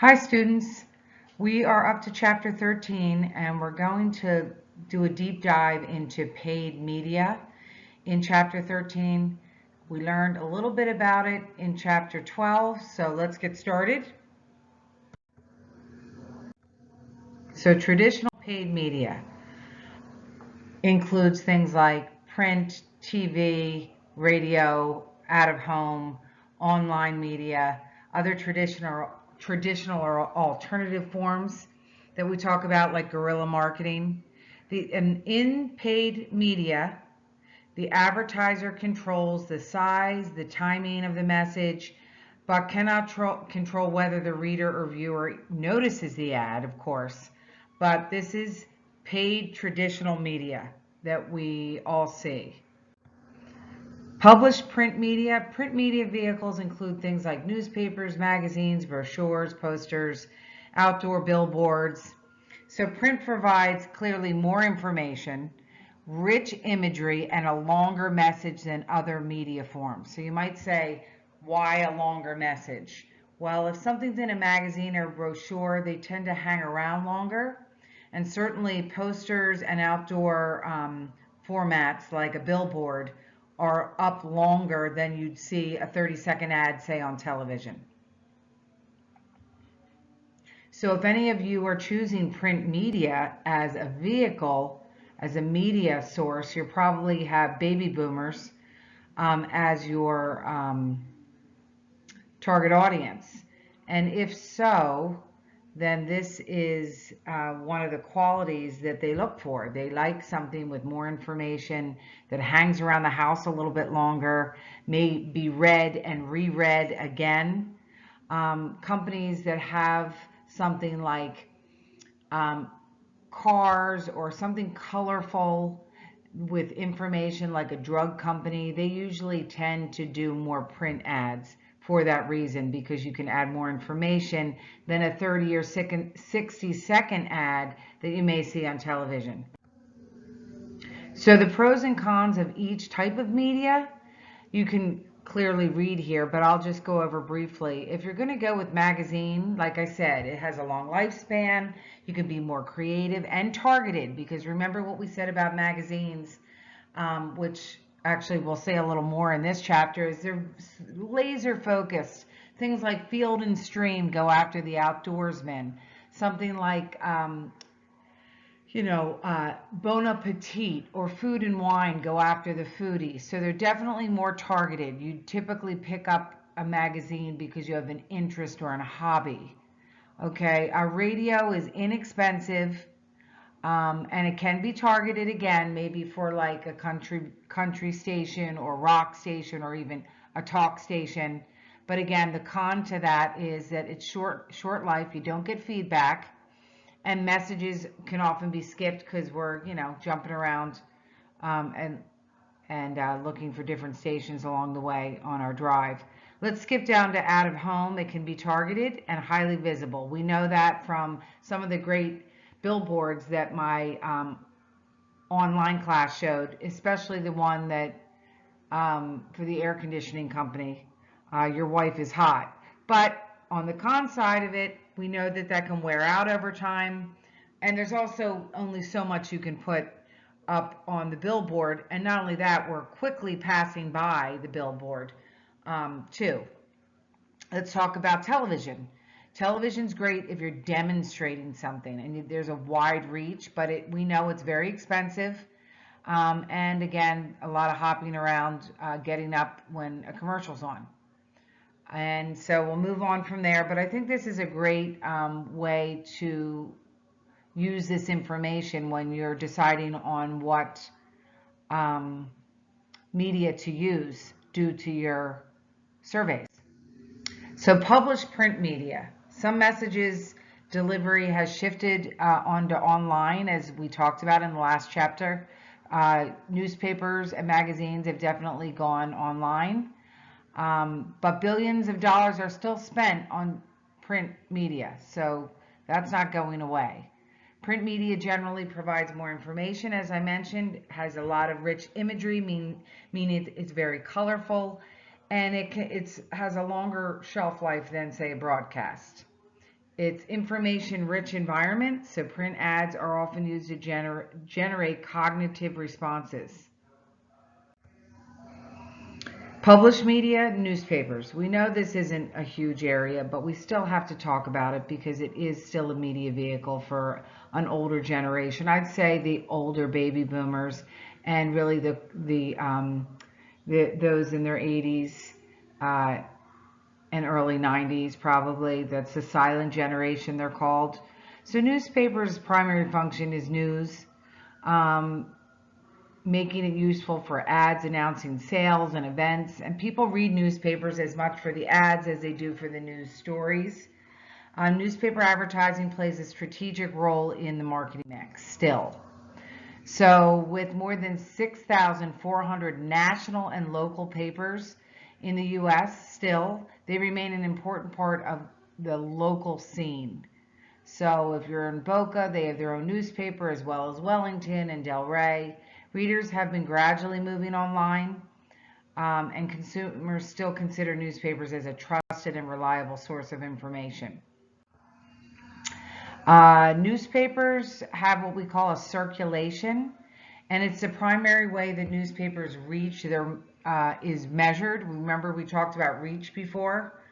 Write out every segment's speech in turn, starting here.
Hi students, we are up to chapter 13 and we're going to do a deep dive into paid media. In chapter 13, we learned a little bit about it in chapter 12, so let's get started. So traditional paid media includes things like print, TV, radio, out of home, online media, other traditional or alternative forms that we talk about, like guerrilla marketing. And in paid media, the advertiser controls the size, the timing of the message, but cannot control whether the reader or viewer notices the ad, of course. But this is paid traditional media that we all see. Published print media vehicles include things like newspapers, magazines, brochures, posters, outdoor billboards. So print provides clearly more information, rich imagery, and a longer message than other media forms. So you might say, why a longer message? Well, if something's in a magazine or brochure, they tend to hang around longer. And certainly posters and outdoor formats like a billboard are up longer than you'd see a 30-second ad, say, on television. So if any of you are choosing print media as a vehicle, as a media source, you probably have baby boomers as your target audience. And if so, then this is one of the qualities that they look for. They like something with more information that hangs around the house a little bit longer, may be read and reread again. Companies that have something like cars or something colorful with information, like a drug company, they usually tend to do more print ads for that reason, because you can add more information than a 30 or 60-second ad that you may see on television. So the pros and cons of each type of media, you can clearly read here, but I'll just go over briefly. If you're going to go with magazine, like I said, it has a long lifespan. You can be more creative and targeted, because remember what we said about magazines, which actually we'll say a little more in this chapter, is they're laser focused. Things like Field and Stream go after the outdoorsman. Something like Bon Appetit or Food and Wine go after the foodie. So they're definitely more targeted. You typically pick up a magazine because you have an interest or a hobby. Okay, our radio is inexpensive, and it can be targeted again, maybe for like a country station or rock station or even a talk station. But again, the con to that is that it's short life. You don't get feedback. And messages can often be skipped because we're, jumping around and looking for different stations along the way on our drive. Let's skip down to out of home. It can be targeted and highly visible. We know that from some of the great billboards that my online class showed, especially the one that for the air conditioning company, Your Wife is Hot. But on the con side of it, we know that that can wear out over time, and there's also only so much you can put up on the billboard. And not only that, we're quickly passing by the billboard too. Let's talk about television. Television's great if you're demonstrating something and there's a wide reach, but we know it's very expensive. And again, a lot of hopping around, getting up when a commercial's on. And so we'll move on from there, but I think this is a great way to use this information when you're deciding on what media to use due to your surveys. So published print media. Some messages delivery has shifted onto online, as we talked about in the last chapter. Newspapers and magazines have definitely gone online. But billions of dollars are still spent on print media, so that's not going away. Print media generally provides more information, as I mentioned, has a lot of rich imagery, meaning it's very colorful, and it has a longer shelf life than, say, a broadcast. It's information-rich environment, so print ads are often used to generate cognitive responses. Published media, newspapers. We know this isn't a huge area, but we still have to talk about it because it is still a media vehicle for an older generation. I'd say the older baby boomers and really those in their 80s and early 90s probably. That's the silent generation they're called. So newspapers' primary function is news. Um, Making it useful for ads announcing sales and events. And people read newspapers as much for the ads as they do for the news stories. Newspaper advertising plays a strategic role in the marketing mix still. So with more than 6,400 national and local papers in the US still, they remain an important part of the local scene. So if you're in Boca, they have their own newspaper as well as Wellington and Del Rey. Readers have been gradually moving online, and consumers still consider newspapers as a trusted and reliable source of information. Newspapers have what we call a circulation, and it's the primary way that newspapers reach is measured. Remember, we talked about reach before,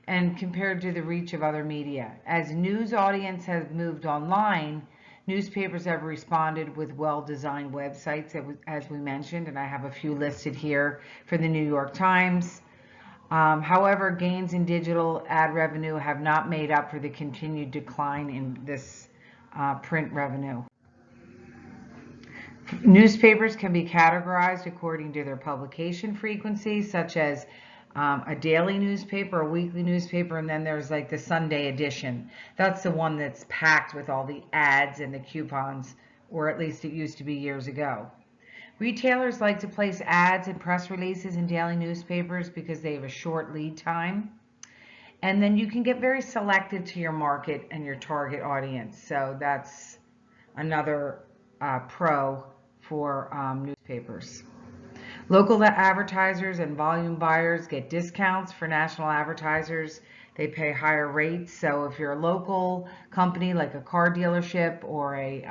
and compared to the reach of other media. As news audience has moved online, newspapers have responded with well-designed websites, as we mentioned, and I have a few listed here for the New York Times. However, gains in digital ad revenue have not made up for the continued decline in this print revenue. Newspapers can be categorized according to their publication frequency, such as a daily newspaper, a weekly newspaper, and then there's like the Sunday edition. That's the one that's packed with all the ads and the coupons, or at least it used to be years ago. Retailers like to place ads and press releases in daily newspapers because they have a short lead time. And then you can get very selective to your market and your target audience. So that's another pro for newspapers. Local advertisers and volume buyers get discounts for national advertisers. They pay higher rates. So if you're a local company like a car dealership or a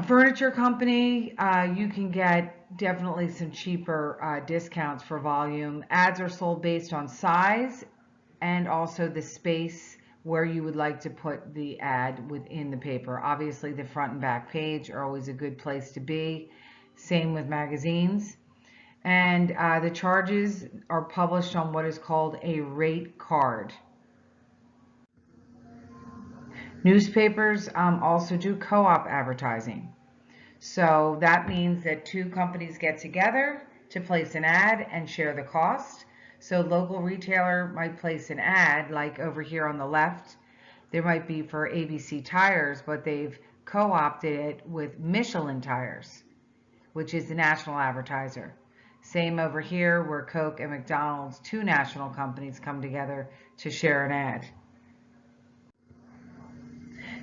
furniture company, you can get definitely some cheaper discounts for volume. Ads are sold based on size and also the space where you would like to put the ad within the paper. Obviously, the front and back page are always a good place to be. Same with magazines. And the charges are published on what is called a rate card. Newspapers also do co-op advertising. So that means that two companies get together to place an ad and share the cost. So local retailer might place an ad, like over here on the left, there might be for ABC Tires, but they've co-opted it with Michelin Tires, which is the national advertiser. Same over here where Coke and McDonald's, two national companies, come together to share an ad.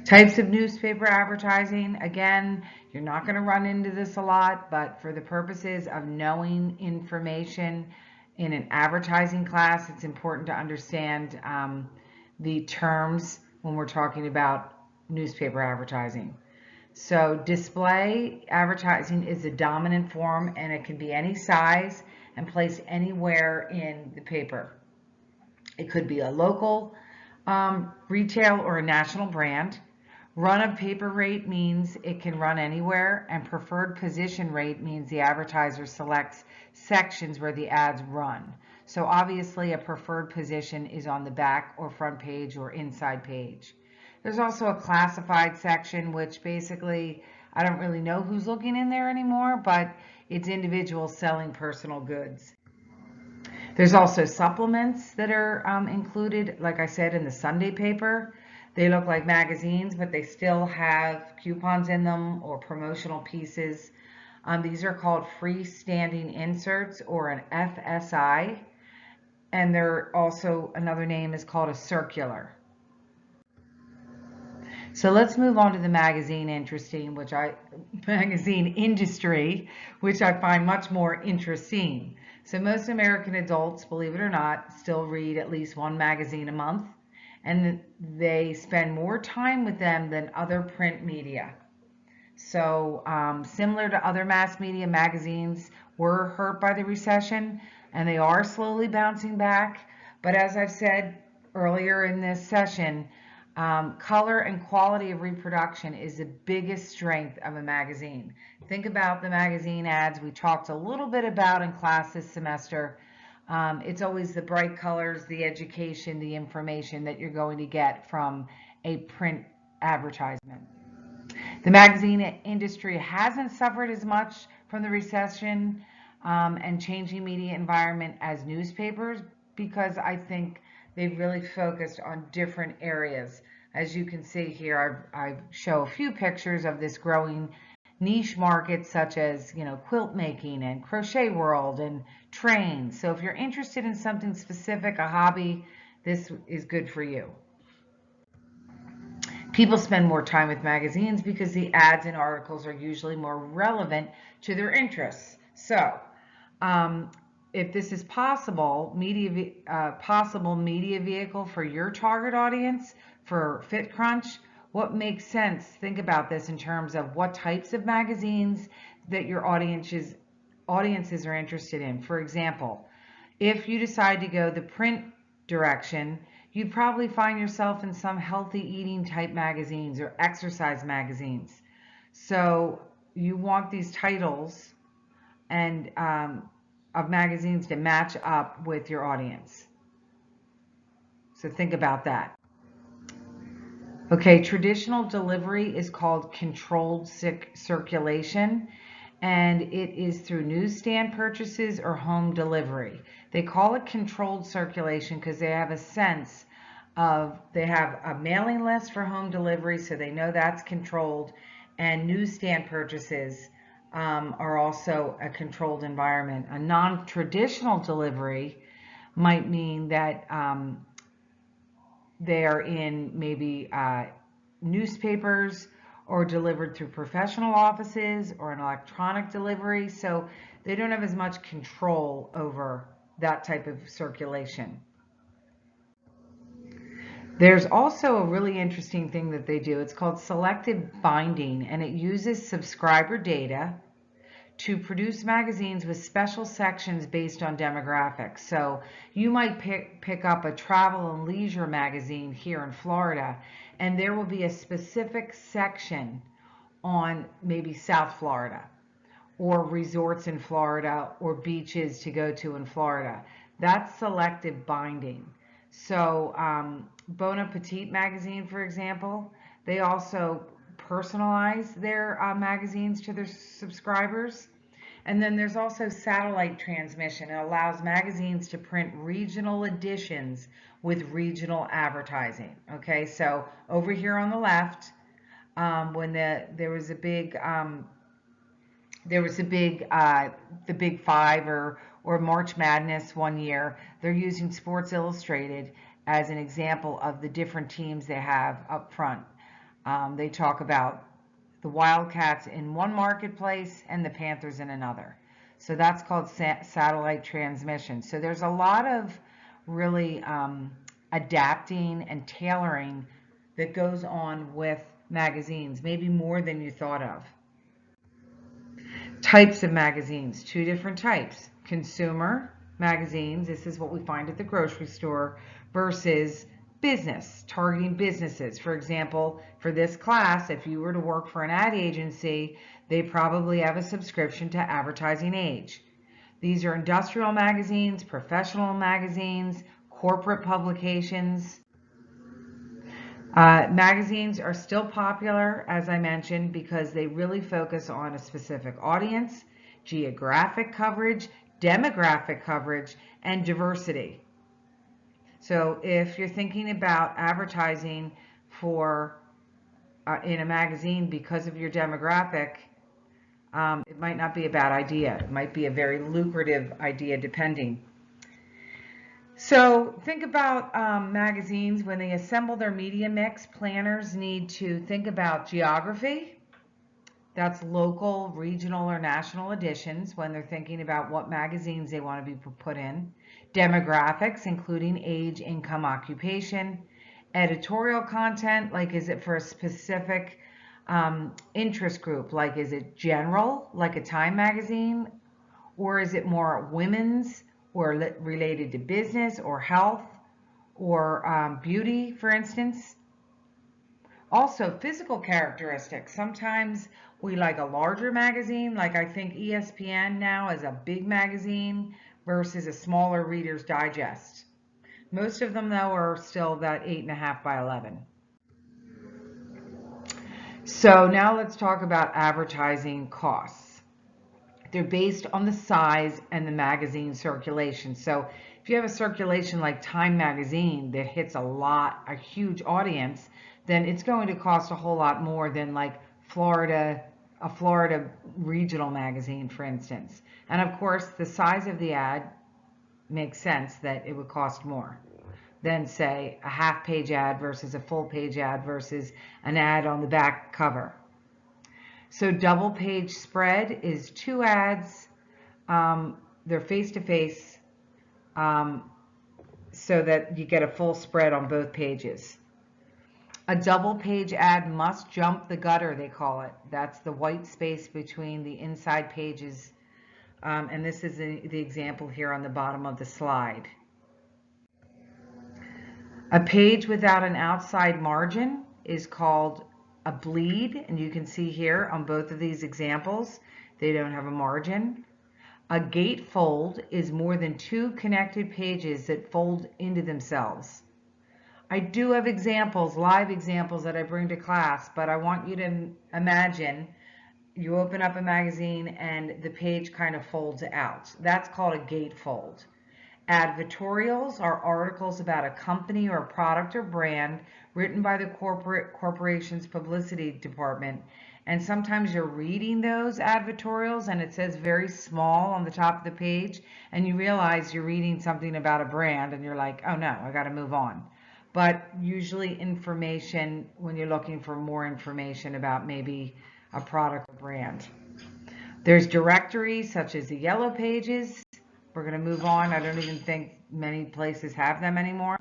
Types of newspaper advertising, again, you're not going to run into this a lot, but for the purposes of knowing information in an advertising class, it's important to understand the terms when we're talking about newspaper advertising. So display advertising is the dominant form, and it can be any size and placed anywhere in the paper. It could be a local retail or a national brand. Run of paper rate means it can run anywhere, and preferred position rate means the advertiser selects sections where the ads run. So obviously a preferred position is on the back or front page or inside page. There's also a classified section, which basically, I don't really know who's looking in there anymore, but it's individuals selling personal goods. There's also supplements that are included, like I said, in the Sunday paper. They look like magazines, but they still have coupons in them or promotional pieces. These are called freestanding inserts, or an FSI, and they're also, another name is called a circular. So let's move on to the magazine industry, which I find much more interesting. So most American adults, believe it or not, still read at least one magazine a month. and they spend more time with them than other print media. So similar to other mass media, magazines were hurt by the recession, and they are slowly bouncing back. But as I've said earlier in this session, color and quality of reproduction is the biggest strength of a magazine. Think about the magazine ads we talked a little bit about in class this semester. It's always the bright colors, the education, the information that you're going to get from a print advertisement. The magazine industry hasn't suffered as much from the recession and changing media environment as newspapers, because I think they've really focused on different areas. As you can see here, I show a few pictures of this growing niche market, such as quilt making and crochet world and trains. So if you're interested in something specific, a hobby, this is good for you. People spend more time with magazines because the ads and articles are usually more relevant to their interests. So, if this is possible media vehicle for your target audience for FitCrunch, what makes sense? Think about this in terms of what types of magazines that your audiences are interested in. For example, if you decide to go the print direction, you'd probably find yourself in some healthy eating type magazines or exercise magazines. So you want these titles and of magazines to match up with your audience. So think about that. Okay, traditional delivery is called controlled circulation, and it is through newsstand purchases or home delivery. They call it controlled circulation because they have a sense of, they have a mailing list for home delivery, so they know that's controlled, and newsstand purchases are also a controlled environment. A non-traditional delivery might mean that they are in maybe newspapers or delivered through professional offices or an electronic delivery. So they don't have as much control over that type of circulation. There's also a really interesting thing that they do. It's called selective binding, and it uses subscriber data to produce magazines with special sections based on demographics. So you might pick up a travel and leisure magazine here in Florida, and there will be a specific section on maybe South Florida or resorts in Florida or beaches to go to in Florida. That's selective binding. So Bon Appetit magazine, for example, they also personalize their magazines to their subscribers. And then there's also satellite transmission. It allows magazines to print regional editions with regional advertising. Okay, so over here on the left, when there was a big the Big Five or March Madness one year, they're using Sports Illustrated as an example of the different teams they have up front. They talk about the Wildcats in one marketplace and the Panthers in another. So that's called satellite transmission. So there's a lot of really adapting and tailoring that goes on with magazines, maybe more than you thought of. Types of magazines, two different types. Consumer magazines, this is what we find at the grocery store, versus business, targeting businesses. For example, for this class, if you were to work for an ad agency, they probably have a subscription to Advertising Age. These are industrial magazines, professional magazines, corporate publications. Magazines are still popular, as I mentioned, because they really focus on a specific audience, geographic coverage, demographic coverage, and diversity. So if you're thinking about advertising for in a magazine because of your demographic, it might not be a bad idea. It might be a very lucrative idea depending. So think about magazines. When they assemble their media mix, planners need to think about geography. That's local, regional, or national editions when they're thinking about what magazines they want to be put in. Demographics, including age, income, occupation, editorial content, like is it for a specific interest group, like is it general, like a Time magazine, or is it more women's or related to business or health or beauty, for instance? Also, physical characteristics. Sometimes we like a larger magazine, like I think ESPN now is a big magazine versus a smaller Reader's Digest. Most of them, though, are still that 8.5 by 11. So now let's talk about advertising costs. They're based on the size and the magazine circulation. So if you have a circulation like Time magazine that hits a huge audience, then it's going to cost a whole lot more than like a Florida regional magazine, for instance. And of course, the size of the ad makes sense that it would cost more than, say, a half-page ad versus a full-page ad versus an ad on the back cover. So double-page spread is 2 ads. They're face-to-face, so that you get a full spread on both pages. A double-page ad must jump the gutter, they call it. That's the white space between the inside pages. And this is the example here on the bottom of the slide. A page without an outside margin is called a bleed, and you can see here on both of these examples, they don't have a margin. A gatefold is more than 2 connected pages that fold into themselves. I do have examples, live examples that I bring to class, but I want you to imagine you open up a magazine and the page kind of folds out. That's called a gatefold. Advertorials are articles about a company or a product or brand written by the corporation's publicity department. And sometimes you're reading those advertorials and it says very small on the top of the page, and you realize you're reading something about a brand and you're like, oh no, I got to move on. But usually information, when you're looking for more information about maybe a product or brand. There's directories such as the yellow pages. We're going to move on. I don't even think many places have them anymore.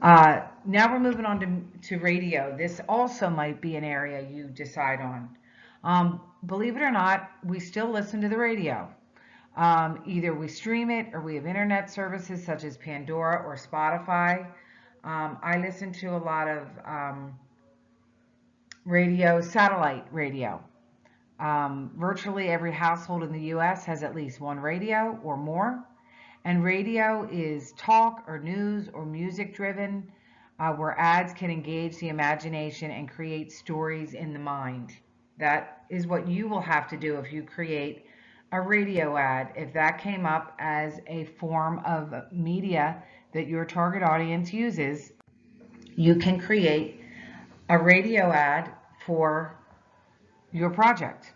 Now we're moving on to radio. This also might be an area you decide on. Believe it or not, we still listen to the radio. Either we stream it or we have internet services such as Pandora or Spotify. I listen to a lot of radio, satellite radio. Virtually every household in the U.S. has at least one radio or more. And radio is talk or news or music driven, where ads can engage the imagination and create stories in the mind. That is what you will have to do if you create a radio ad. If that came up as a form of media that your target audience uses, you can create a radio ad for your project.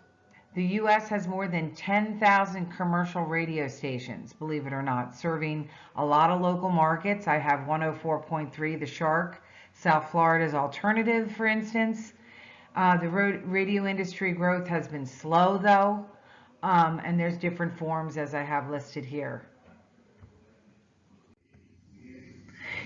The U.S. has more than 10,000 commercial radio stations, believe it or not, serving a lot of local markets. I have 104.3, The Shark, South Florida's Alternative, for instance. The radio industry growth has been slow, though, and there's different forms as I have listed here.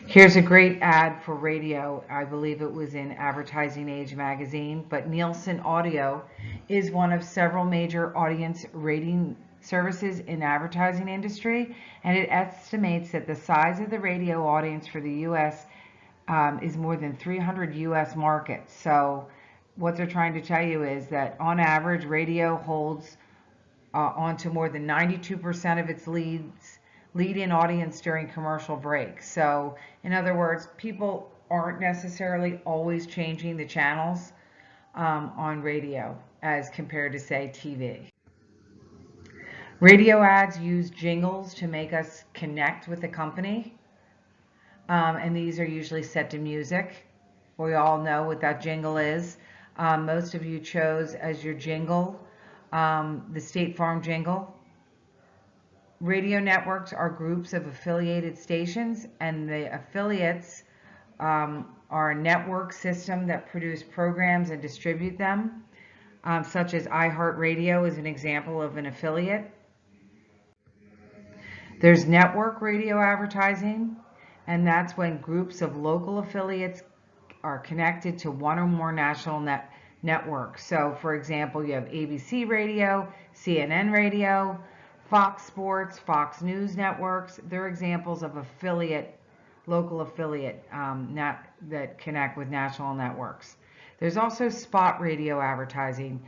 Here's a great ad for radio. I believe it was in Advertising Age magazine, but Nielsen Audio is one of several major audience rating services in advertising industry, and it estimates that the size of the radio audience for the U.S. Is more than 300 U.S. markets. So what they're trying to tell you is that on average, radio holds onto more than 92% of its lead-in audience during commercial breaks. So in other words, people aren't necessarily always changing the channels on radio as compared to, say, TV. Radio ads use jingles to make us connect with the company, and these are usually set to music. We all know what that jingle is. Most of you chose as your jingle the State Farm jingle. Radio networks are groups of affiliated stations, and the affiliates are a network system that produce programs and distribute them, such as iHeartRadio is an example of an affiliate. There's network radio advertising. And that's when groups of local affiliates are connected to one or more national networks. So, for example, you have ABC Radio, CNN Radio, Fox Sports, Fox News networks. They're examples of local affiliate that connect with national networks. There's also spot radio advertising,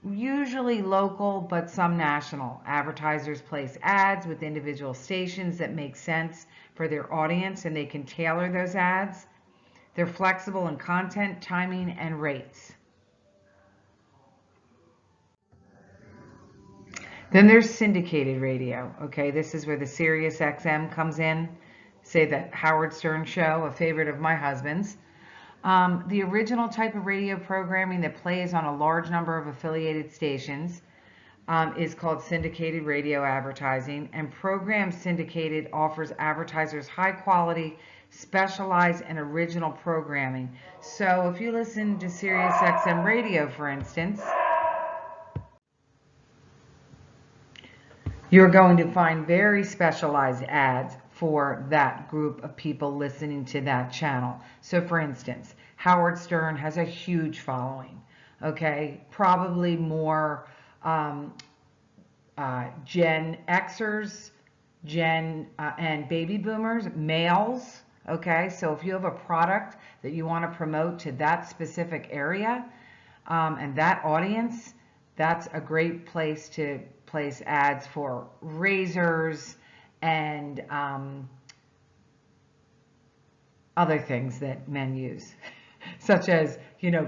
usually local, but some national. Advertisers place ads with individual stations that make sense for their audience, and they can tailor those ads. They're flexible in content, timing, and rates. Then there's syndicated radio. Okay, this is where the Sirius XM comes in. Say that Howard Stern show, a favorite of my husband's. The original type of radio programming that plays on a large number of affiliated stations is called syndicated radio advertising, and program syndicated offers advertisers high quality, specialized, and original programming. So if you listen to Sirius XM radio, for instance, you're going to find very specialized ads for that group of people listening to that channel. So for instance, Howard Stern has a huge following, okay? Probably more Gen Xers, and baby boomers, males, okay? So if you have a product that you want to promote to that specific area and that audience, that's a great place to place ads for razors and other things that men use, such as,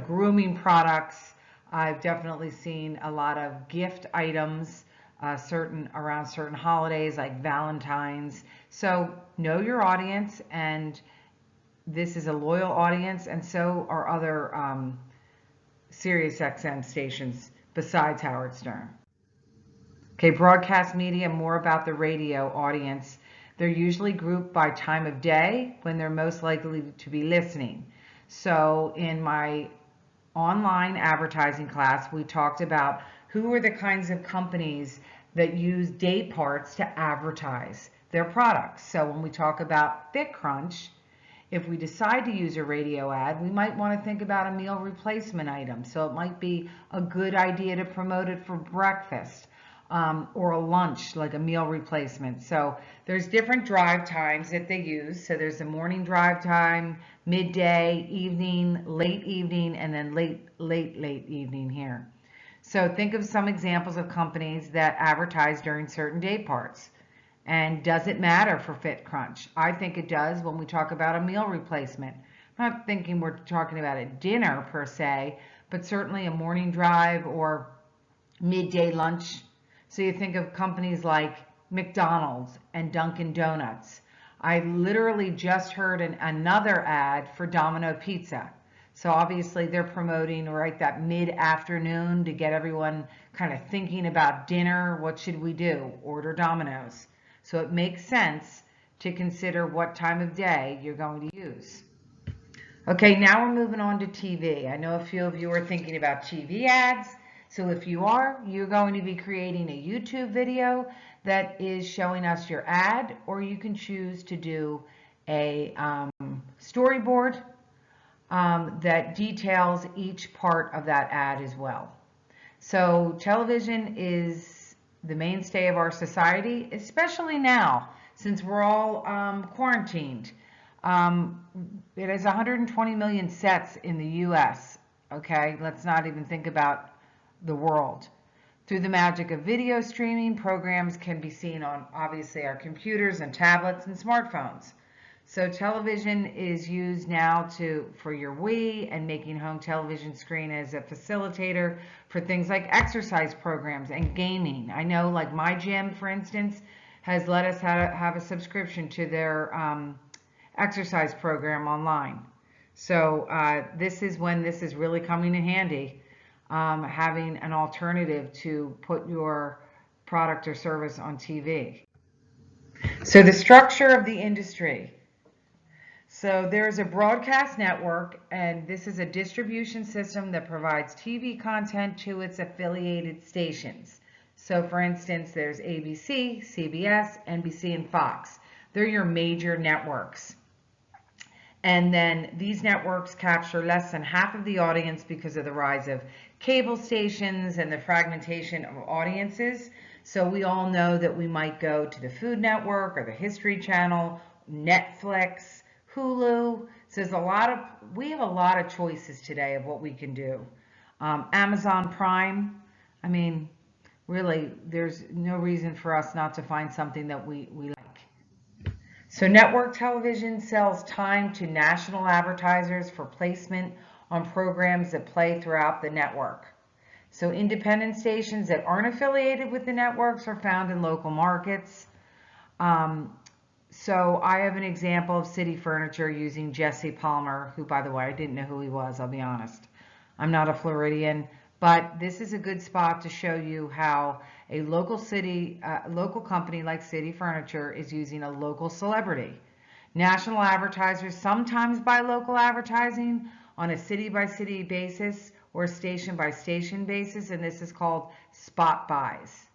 grooming products. I've definitely seen a lot of gift items around certain holidays like Valentine's. So know your audience, and this is a loyal audience, and so are other Sirius XM stations besides Howard Stern. Okay, broadcast media, more about the radio audience. They're usually grouped by time of day when they're most likely to be listening. So in my online advertising class, we talked about who are the kinds of companies that use day parts to advertise their products. So when we talk about FitCrunch, if we decide to use a radio ad, we might want to think about a meal replacement item. So it might be a good idea to promote it for breakfast. Or a lunch, like a meal replacement. So there's different drive times that they use. So there's a morning drive time, midday, evening, and then late evening here. So think of some examples of companies that advertise during certain day parts. And does it matter for FitCrunch? I think it does when we talk about a meal replacement. I'm not thinking we're talking about a dinner per se, but certainly a morning drive or midday lunch. So you think of companies like McDonald's and Dunkin' Donuts. I literally just heard another ad for Domino Pizza. So obviously they're promoting that mid-afternoon to get everyone kind of thinking about dinner. What should we do? Order Domino's. So it makes sense to consider what time of day you're going to use. Okay, now we're moving on to TV. I know a few of you are thinking about TV ads. So if you are, you're going to be creating a YouTube video that is showing us your ad, or you can choose to do a storyboard that details each part of that ad as well. So television is the mainstay of our society, especially now since we're all quarantined. It has 120 million sets in the US, okay? Let's not even think about the world. Through the magic of video streaming, programs can be seen on obviously our computers and tablets and smartphones. So television is used now for your Wii and making home television screen as a facilitator for things like exercise programs and gaming. I know like my gym, for instance, has let us have a subscription to their exercise program online. So this is when this is really coming in handy. Having an alternative to put your product or service on TV. So the structure of the industry. So there's a broadcast network, and this is a distribution system that provides TV content to its affiliated stations. So for instance, there's ABC, CBS, NBC, and Fox. They're your major networks. And then these networks capture less than half of the audience because of the rise of cable stations and the fragmentation of audiences. So we all know that we might go to the Food Network or the History Channel, Netflix, Hulu. So we have a lot of choices today of what we can do. Amazon Prime, I mean, really, there's no reason for us not to find something that we like. So network television sells time to national advertisers for placement on programs that play throughout the network. So independent stations that aren't affiliated with the networks are found in local markets. So I have an example of City Furniture using Jesse Palmer, who, by the way, I didn't know who he was, I'll be honest. I'm not a Floridian, but this is a good spot to show you how a local company like City Furniture is using a local celebrity. National advertisers sometimes buy local advertising on a city-by-city basis or station-by-station basis, and this is called spot buys.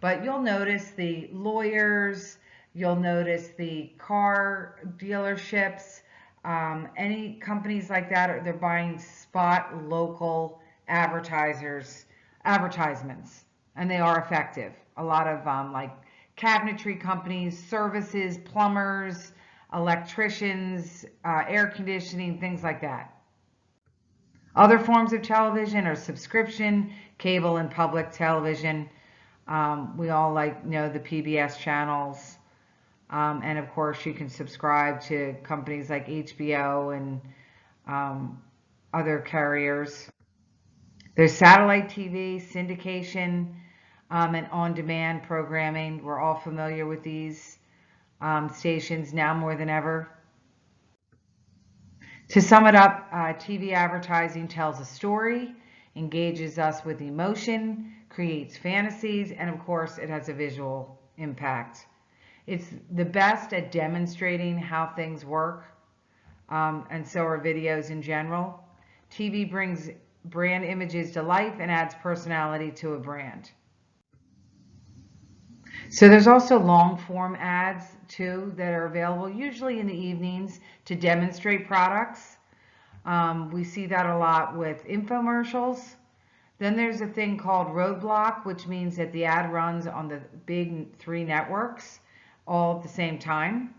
But you'll notice the lawyers, you'll notice the car dealerships, any companies like that, they're buying spot local advertisements, and they are effective. A lot of like cabinetry companies, services, plumbers, electricians, air conditioning, things like that. Other forms of television are subscription, cable, and public television. We all know the PBS channels. And of course, you can subscribe to companies like HBO and other carriers. There's satellite TV, syndication, and on-demand programming. We're all familiar with these stations now more than ever. To sum it up, TV advertising tells a story, engages us with emotion, creates fantasies, and of course, it has a visual impact. It's the best at demonstrating how things work, and so are videos in general. TV brings brand images to life and adds personality to a brand. So there's also long form ads too that are available usually in the evenings to demonstrate products. We see that a lot with infomercials. Then there's a thing called roadblock, which means that the ad runs on the big 3 networks all at the same time.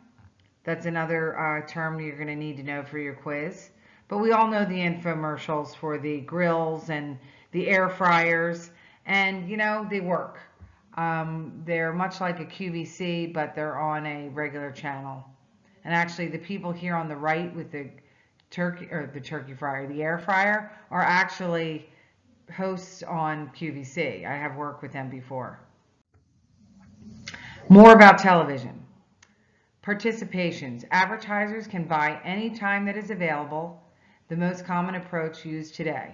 That's another term you're going to need to know for your quiz. But we all know the infomercials for the grills and the air fryers, and they work. They're much like a QVC, but they're on a regular channel. And actually, the people here on the right with the air fryer, are actually hosts on QVC. I have worked with them before. More about television. Participations. Advertisers can buy any time that is available, the most common approach used today.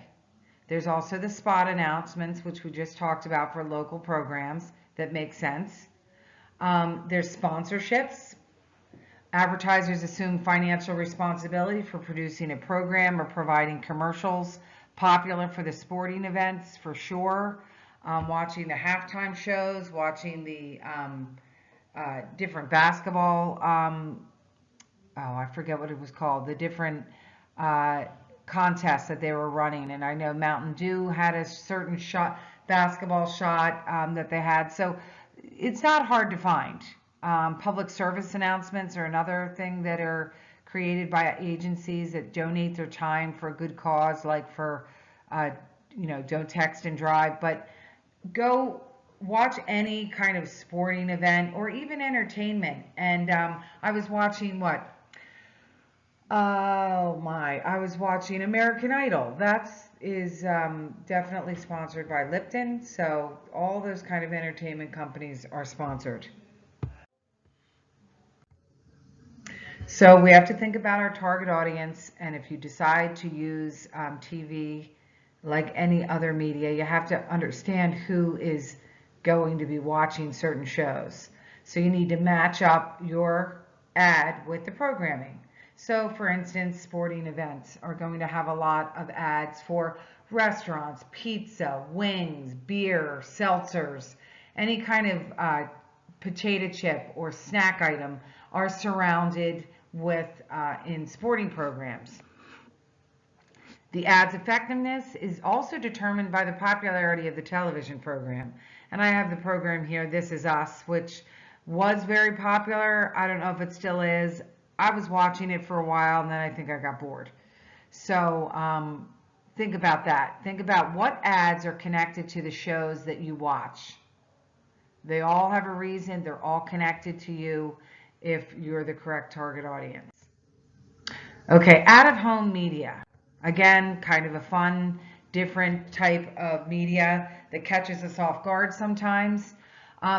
There's also the spot announcements, which we just talked about for local programs that make sense. There's sponsorships. Advertisers assume financial responsibility for producing a program or providing commercials, popular for the sporting events for sure. Watching the halftime shows, watching the different basketball, I forget what it was called, the different contests that they were running. And I know Mountain Dew had a certain basketball shot that they had. So it's not hard to find. Public service announcements are another thing that are created by agencies that donate their time for a good cause, like for, don't text and drive, but go watch any kind of sporting event or even entertainment. And I was watching I was watching American Idol. That is definitely sponsored by Lipton. So all those kind of entertainment companies are sponsored. So we have to think about our target audience, and if you decide to use TV like any other media, you have to understand who is going to be watching certain shows. So you need to match up your ad with the programming. So for instance, sporting events are going to have a lot of ads for restaurants, pizza, wings, beer, seltzers, any kind of potato chip or snack item are surrounded with in sporting programs. The ad's effectiveness is also determined by the popularity of the television program. And I have the program here, This Is Us, which was very popular. I don't know if it still is. I was watching it for a while and then I think I got bored. So think about that. Think about what ads are connected to the shows that you watch. They all have a reason. They're all connected to you if you're the correct target audience. Okay, out-of-home media. Again, kind of a fun, different type of media that catches us off guard sometimes.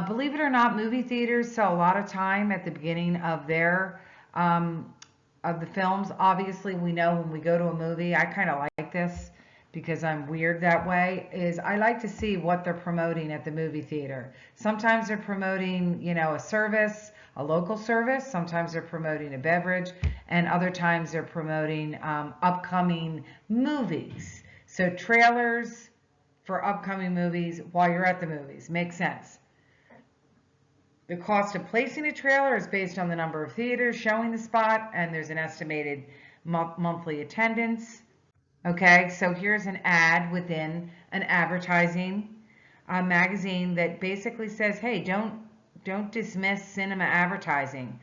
Believe it or not, movie theaters sell a lot of time at the beginning of their of the films. Obviously, we know when we go to a movie, I kind of like this because I'm weird that way, is I like to see what they're promoting at the movie theater. Sometimes they're promoting, you know, a service, a local service. Sometimes they're promoting a beverage, and other times they're promoting upcoming movies. So trailers for upcoming movies while you're at the movies. Makes sense. The cost of placing a trailer is based on the number of theaters showing the spot, and there's an estimated monthly attendance. Okay, so here's an ad within an advertising magazine that basically says, hey, don't dismiss cinema advertising.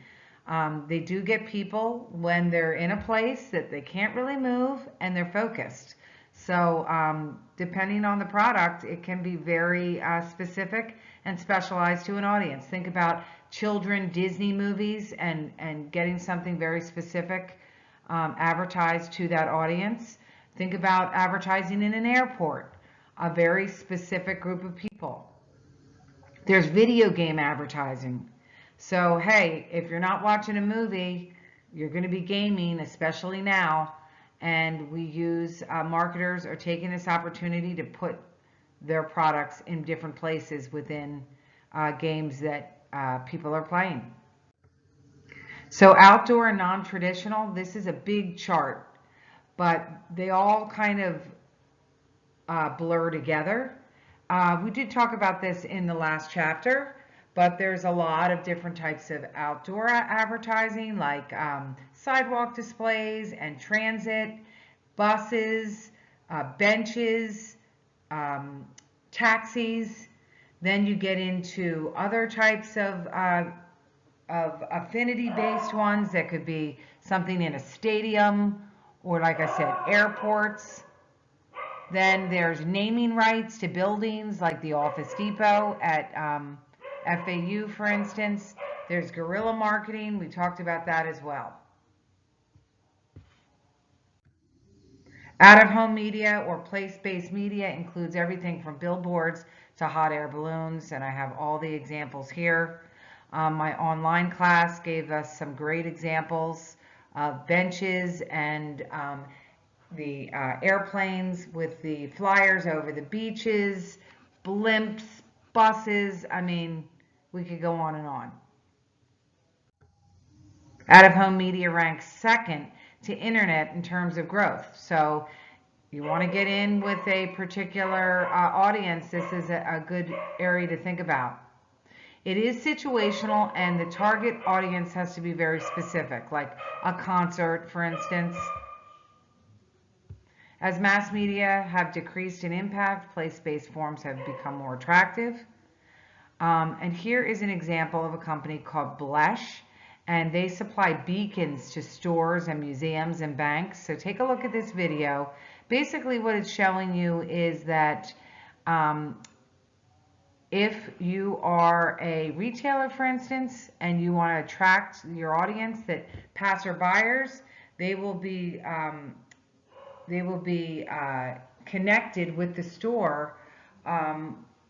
They do get people when they're in a place that they can't really move and they're focused. So depending on the product, it can be very specific and specialized to an audience. Think about children Disney movies and getting something very specific advertised to that audience. Think about advertising in an airport, a very specific group of people. There's video game advertising. So, hey, if you're not watching a movie, you're going to be gaming, especially now. And we use marketers are taking this opportunity to put their products in different places within games that people are playing. So outdoor and non-traditional, this is a big chart, but they all kind of blur together. We did talk about this in the last chapter, but there's a lot of different types of outdoor advertising, like sidewalk displays and transit, buses, benches, taxis. Then you get into other types of affinity-based ones that could be something in a stadium or, like I said, airports. Then there's naming rights to buildings like the Office Depot at FAU, for instance. There's guerrilla marketing. We talked about that as well. Out-of-home media or place-based media includes everything from billboards to hot air balloons, and I have all the examples here. My online class gave us some great examples of benches and the airplanes with the flyers over the beaches, blimps, buses. I mean, we could go on and on. Out-of-home media ranks second to internet in terms of growth. So you want to get in with a particular audience, this is a good area to think about. It is situational, and the target audience has to be very specific, like a concert, for instance. As mass media have decreased in impact, place-based forms have become more attractive. And here is an example of a company called Blesh, and they supply beacons to stores and museums and banks. So take a look at this video. Basically what it's showing you is that if you are a retailer, for instance, and you want to attract your audience, that passerbyers, they will be connected with the store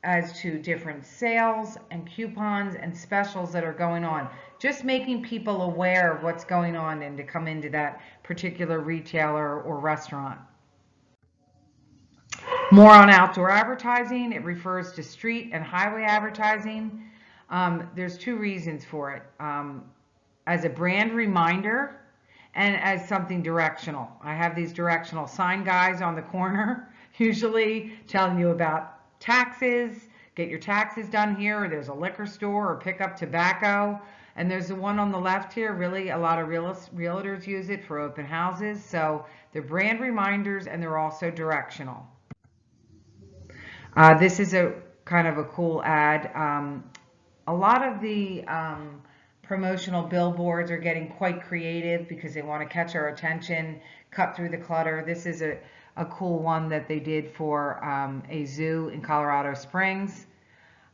as to different sales and coupons and specials that are going on. Just making people aware of what's going on and to come into that particular retailer or restaurant. More on outdoor advertising. It refers to street and highway advertising. There's two reasons for it. As a brand reminder and as something directional. I have these directional sign guys on the corner, usually telling you about taxes, get your taxes done here, or there's a liquor store, or pick up tobacco. And there's the one on the left here. Really, a lot of realtors use it for open houses. So they're brand reminders and they're also directional. This is a kind of a cool ad. A lot of the promotional billboards are getting quite creative because they want to catch our attention, cut through the clutter. This is a cool one that they did for a zoo in Colorado Springs.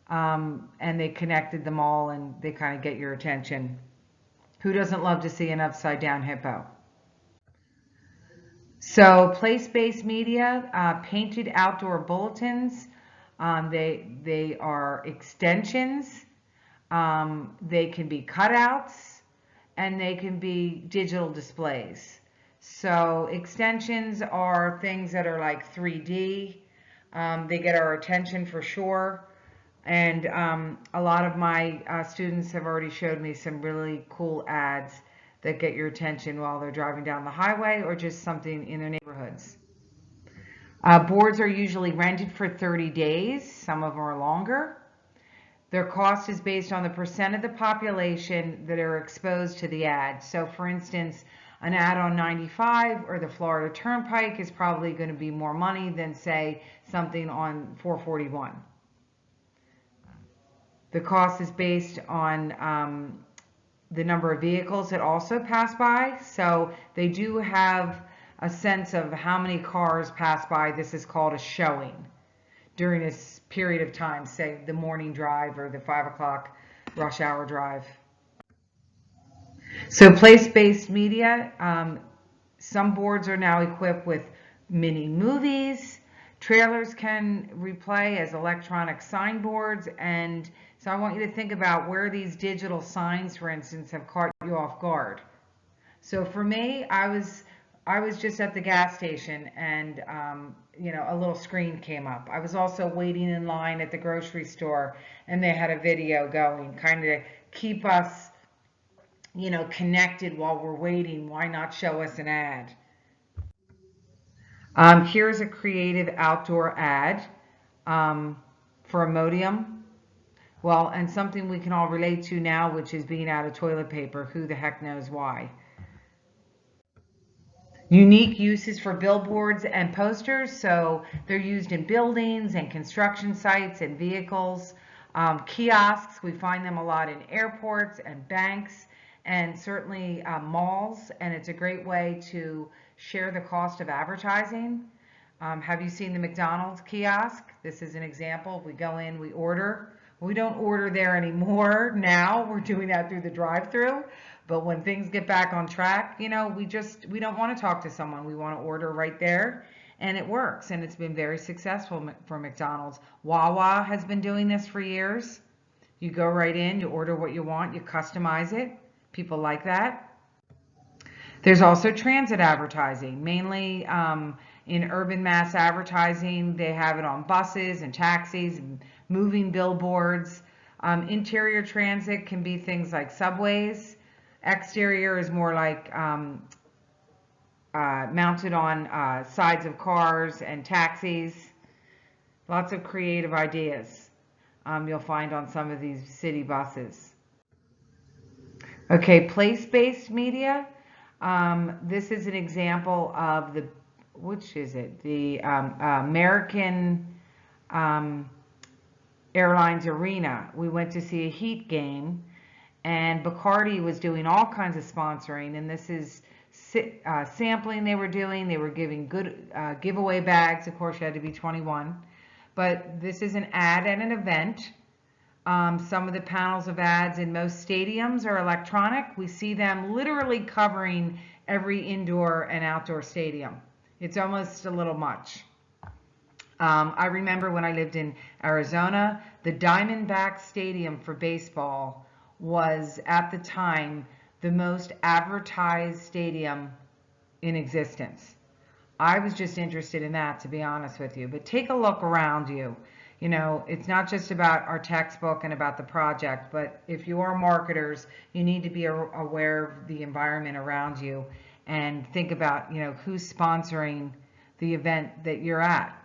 And they connected them all and they kind of get your attention. Who doesn't love to see an upside down hippo? So place-based media, painted outdoor bulletins, they are extensions, they can be cutouts, and they can be digital displays. So extensions are things that are like 3D. They get our attention for sure. And a lot of my students have already showed me some really cool ads that get your attention while they're driving down the highway or just something in their neighborhoods. Boards are usually rented for 30 days. Some of them are longer. Their cost is based on the percent of the population that are exposed to the ad. So for instance, an ad on 95 or the Florida Turnpike is probably going to be more money than, say, something on 441. The cost is based on the number of vehicles that also pass by. So they do have a sense of how many cars pass by. This is called a showing during this period of time, say the morning drive or the 5 o'clock rush hour drive. So place-based media, some boards are now equipped with mini movies. Trailers can replay as electronic signboards, and so I want you to think about where these digital signs, for instance, have caught you off guard. So for me, I was just at the gas station and a little screen came up. I was also waiting in line at the grocery store and they had a video going, kind of keep us, connected while we're waiting. Why not show us an ad? Here's a creative outdoor ad for Imodium. Well, and something we can all relate to now, which is being out of toilet paper. Who the heck knows why? Unique uses for billboards and posters. So they're used in buildings and construction sites and vehicles. Kiosks, we find them a lot in airports and banks and certainly malls. And it's a great way to share the cost of advertising. Have you seen the McDonald's kiosk? This is an example. We go in, we order. We don't order there anymore now. We're doing that through the drive-through. But when things get back on track, we don't want to talk to someone. We want to order right there. And it works. And it's been very successful for McDonald's. Wawa has been doing this for years. You go right in, you order what you want, you customize it. People like that. There's also transit advertising, mainly in urban mass advertising. They have it on buses and taxis and moving billboards. Interior transit can be things like subways. Exterior is more like mounted on sides of cars and taxis. Lots of creative ideas you'll find on some of these city buses. Okay, place-based media. This is an example of the American Airlines Arena. We went to see a Heat game, and Bacardi was doing all kinds of sponsoring, and this is sampling they were doing. They were giving good giveaway bags. Of course, you had to be 21. But this is an ad at an event. Some of the panels of ads in most stadiums are electronic. We see them literally covering every indoor and outdoor stadium. It's almost a little much. I remember when I lived in Arizona, the Diamondback Stadium for baseball was at the time the most advertised stadium in existence. I was just interested in that, to be honest with you. But take a look around you. It's not just about our textbook and about the project, but if you are marketers, you need to be aware of the environment around you and think about, who's sponsoring the event that you're at.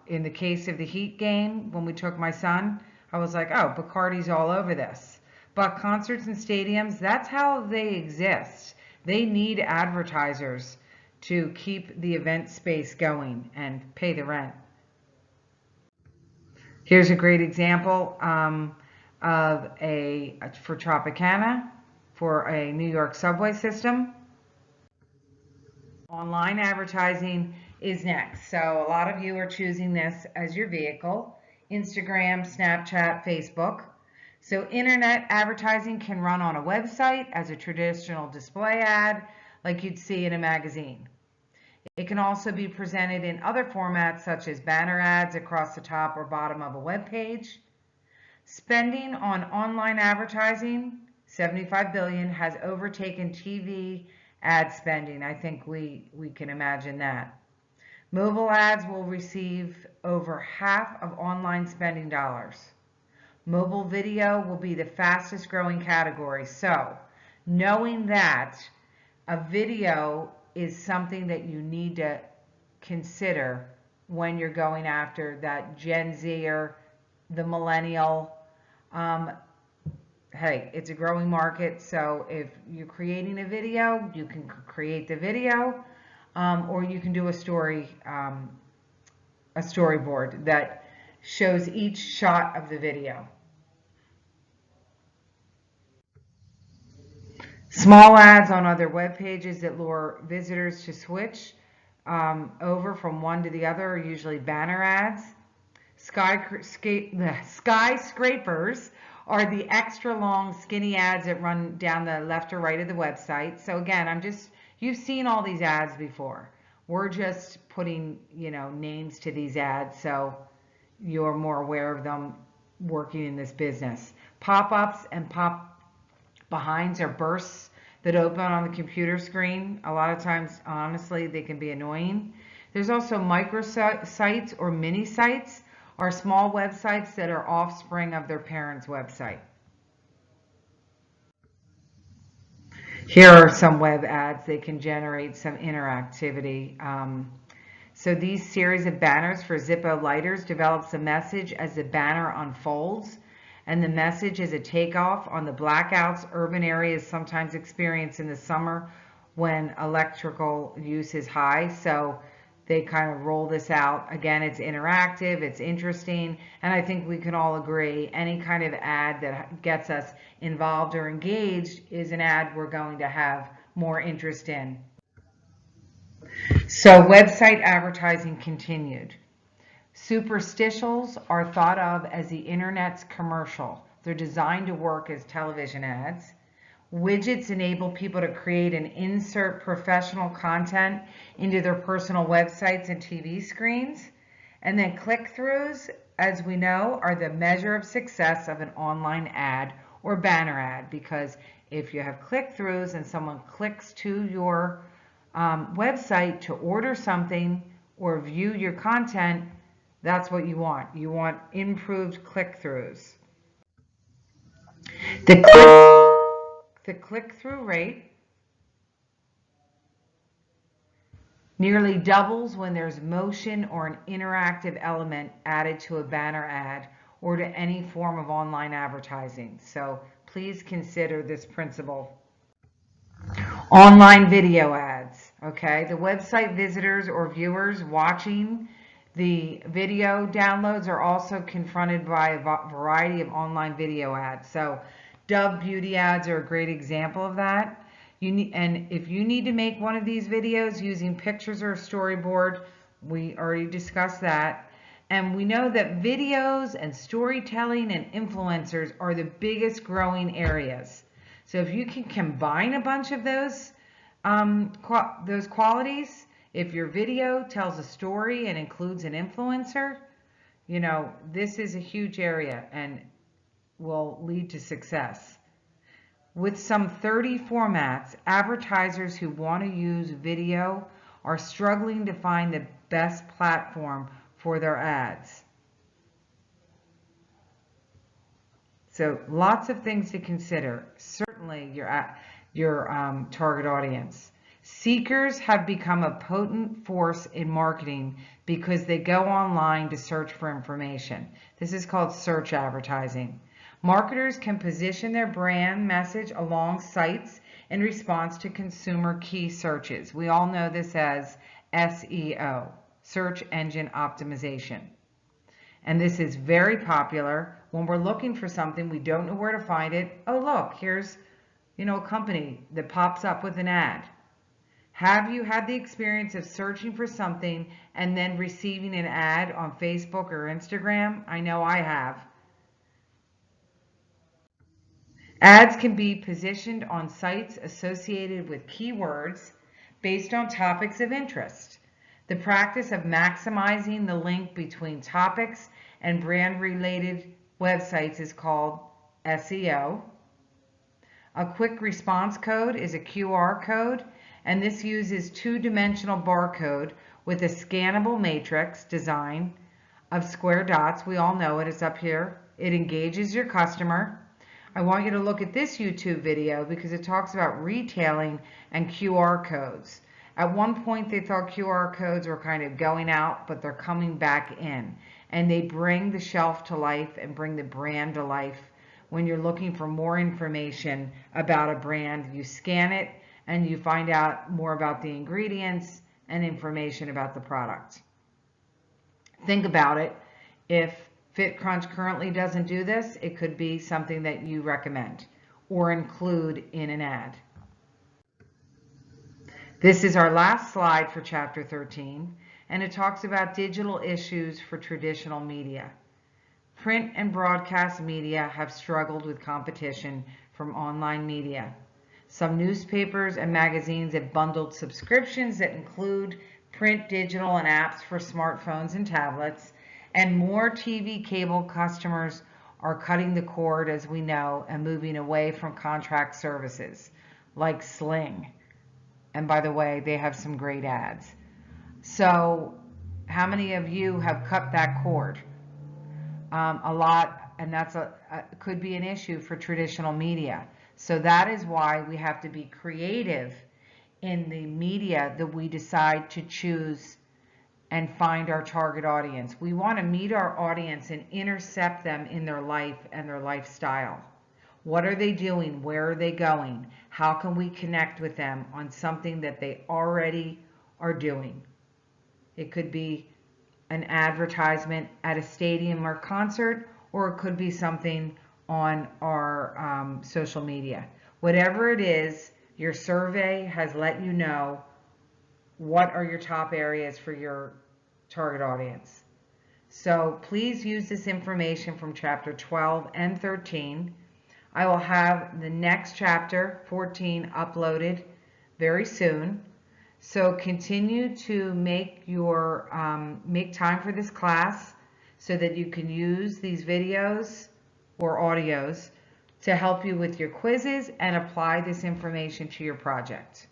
In the case of the Heat game, when we took my son, I was like, oh, Bacardi's all over this. But concerts and stadiums, that's how they exist. They need advertisers to keep the event space going and pay the rent. Here's a great example of for Tropicana, for a New York subway system. Online advertising is next. So a lot of you are choosing this as your vehicle: Instagram, Snapchat, Facebook. So internet advertising can run on a website as a traditional display ad, like you'd see in a magazine. It can also be presented in other formats, such as banner ads across the top or bottom of a web page. Spending on online advertising, $75 billion, has overtaken TV ad spending. I think we can imagine that. Mobile ads will receive over half of online spending dollars. Mobile video will be the fastest growing category. So, knowing that a video is something that you need to consider when you're going after that Gen Zer, the millennial. Hey, it's a growing market, so if you're creating a video, you can create the video, or you can do a storyboard that shows each shot of the video. Small ads on other web pages that lure visitors to switch over from one to the other are usually banner ads. Skyscrapers are the extra long skinny ads that run down the left or right of the website. So again, you've seen all these ads before. We're just putting, names to these ads so you're more aware of them working in this business. Pop-ups and pop-behinds are bursts that open on the computer screen. A lot of times, honestly, they can be annoying. There's also microsites or mini sites, are small websites that are offspring of their parents' website. Here are some web ads. They can generate some interactivity. So these series of banners for Zippo lighters develops a message as the banner unfolds, and the message is a takeoff on the blackouts urban areas sometimes experience in the summer when electrical use is high. So they kind of roll this out. Again, it's interactive, it's interesting, and I think we can all agree any kind of ad that gets us involved or engaged is an ad we're going to have more interest in. So website advertising continued. Superstitials are thought of as the internet's commercial. They're designed to work as television ads. Widgets enable people to create and insert professional content into their personal websites and TV screens. And then click-throughs, as we know, are the measure of success of an online ad or banner ad, because if you have click-throughs and someone clicks to your website to order something or view your content, that's what you want. You want improved click-throughs. The click-through rate nearly doubles when there's motion or an interactive element added to a banner ad or to any form of online advertising. So please consider this principle. Online video ads, okay? The website visitors or viewers watching the video downloads are also confronted by a variety of online video ads. So Dove beauty ads are a great example of that. And if you need to make one of these videos using pictures or a storyboard, we already discussed that. And we know that videos and storytelling and influencers are the biggest growing areas. So if you can combine a bunch of those qualities, if your video tells a story and includes an influencer, this is a huge area and will lead to success. With some 30 formats, advertisers who want to use video are struggling to find the best platform for their ads. So lots of things to consider. Certainly your target audience. Seekers have become a potent force in marketing because they go online to search for information. This is called search advertising. Marketers can position their brand message along sites in response to consumer key searches. We all know this as SEO, search engine optimization. And this is very popular when we're looking for something, we don't know where to find it. Oh, look, here's, a company that pops up with an ad. Have you had the experience of searching for something and then receiving an ad on Facebook or Instagram? I know I have. Ads can be positioned on sites associated with keywords based on topics of interest. The practice of maximizing the link between topics and brand-related websites is called SEO. A quick response code is a QR code, and this uses two-dimensional barcode with a scannable matrix design of square dots. We all know it, it's up here. It engages your customer. I want you to look at this YouTube video because it talks about retailing and QR codes. At one point they thought QR codes were kind of going out, but they're coming back in. And they bring the shelf to life and bring the brand to life. When you're looking for more information about a brand, you scan it and you find out more about the ingredients and information about the product. Think about it. If FitCrunch currently doesn't do this, it could be something that you recommend or include in an ad. This is our last slide for chapter 13, and it talks about digital issues for traditional media. Print and broadcast media have struggled with competition from online media. Some newspapers and magazines have bundled subscriptions that include print, digital, and apps for smartphones and tablets. And more TV cable customers are cutting the cord, as we know, and moving away from contract services like Sling. And by the way, they have some great ads. So how many of you have cut that cord? A lot, and that's could be an issue for traditional media. So that is why we have to be creative in the media that we decide to choose and find our target audience. We want to meet our audience and intercept them in their life and their lifestyle. What are they doing? Where are they going? How can we connect with them on something that they already are doing? It could be an advertisement at a stadium or concert, or it could be something on our social media. Whatever it is, your survey has let you know what are your top areas for your target audience. So please use this information from chapter 12 and 13. I will have the next chapter, 14, uploaded very soon. So continue to make time for this class so that you can use these videos or audios to help you with your quizzes and apply this information to your project.